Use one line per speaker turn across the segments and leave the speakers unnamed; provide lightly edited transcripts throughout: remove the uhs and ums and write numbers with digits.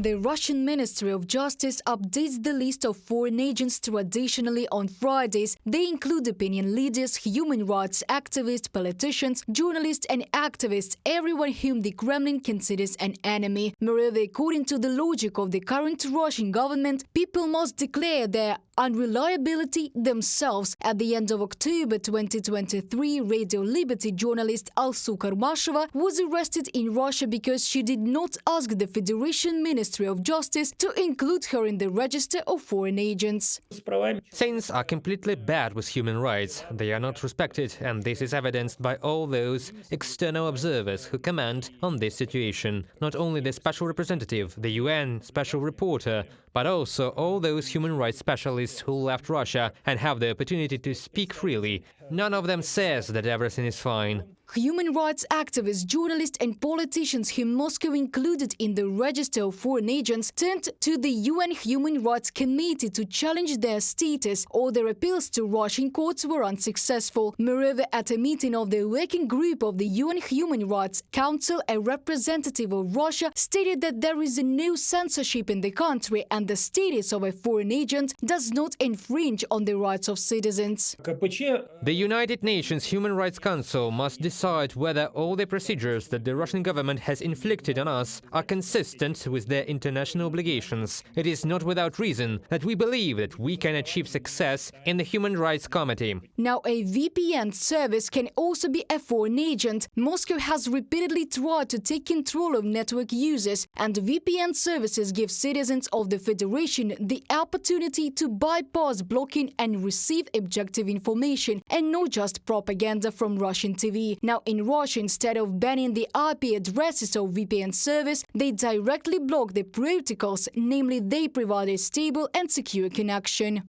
The Russian Ministry of Justice updates the list of foreign agents traditionally on Fridays. They include opinion leaders, human rights activists, politicians, journalists and activists, everyone whom the Kremlin considers an enemy. Moreover, according to the logic of the current Russian government, people must declare their unreliability themselves. At the end of October 2023, Radio Liberty journalist Alsu Kurmasheva was arrested in Russia because she did not ask the Federation Ministry of Justice to include her in the register of foreign agents.
Saints are completely bad with human rights. They are not respected, and this is evidenced by all those external observers who comment on this situation. Not only the special representative, the UN special reporter, but also all those human rights specialists who left Russia and have the opportunity to speak freely. None of them says that everything is fine.
Human rights activists, journalists and politicians whom Moscow included in the register of foreign agents turned to the UN Human Rights Committee to challenge their status. All their appeals to Russian courts were unsuccessful. Moreover, at a meeting of the working group of the UN Human Rights Council, a representative of Russia stated that there is no censorship in the country and the status of a foreign agent does not infringe on the rights of citizens.
The United Nations Human Rights Council must decide whether all the procedures that the Russian government has inflicted on us are consistent with their international obligations. It is not without reason that we believe that we can achieve success in the Human Rights Committee.
Now, a VPN service can also be a foreign agent. Moscow has repeatedly tried to take control of network users, and VPN services give citizens of the Federation the opportunity to bypass blocking and receive objective information, and not just propaganda from Russian TV. Now, in Russia, instead of banning the IP addresses of VPN service, they directly block the protocols, namely they provide a stable and secure connection.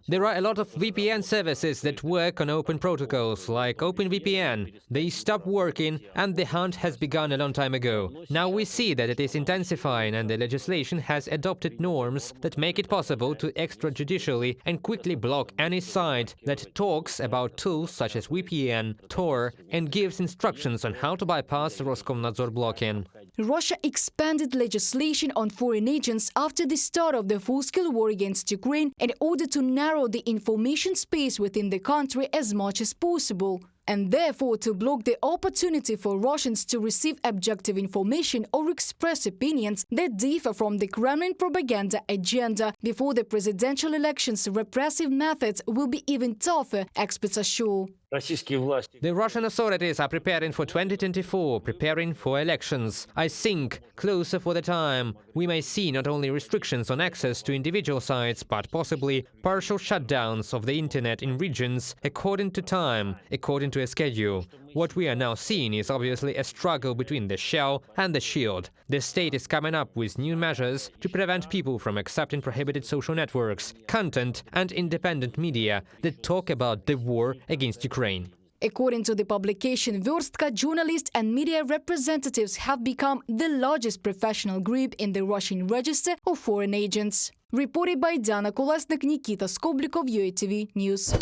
There are a lot of VPN services that work on open protocols, like OpenVPN. They stopped working, and the hunt has begun a long time ago. Now we see that it is intensifying, and the legislation has adopted norms that make it possible to extrajudicially and quickly block any site that talks about tools such as VPN, Tor, and gives instructions on how to bypass Roskomnadzor blocking.
Russia expanded legislation on foreign agents after the start of the full-scale war against Ukraine in order to narrow the information space within the country as much as possible, and therefore to block the opportunity for Russians to receive objective information or express opinions that differ from the Kremlin propaganda agenda. Before the presidential elections, repressive methods will be even tougher, experts assure.
The Russian authorities are preparing for 2024, preparing for elections. I think, closer for the time, we may see not only restrictions on access to individual sites, but possibly partial shutdowns of the internet in regions according to time, according to a schedule. What we are now seeing is obviously a struggle between the shell and the shield. The state is coming up with new measures to prevent people from accepting prohibited social networks, content and independent media that talk about the war against Ukraine.
According to the publication Verstka, journalists and media representatives have become the largest professional group in the Russian register of foreign agents. Reported by Diana Kolesnik, Nikita Skoblikov, UATV News.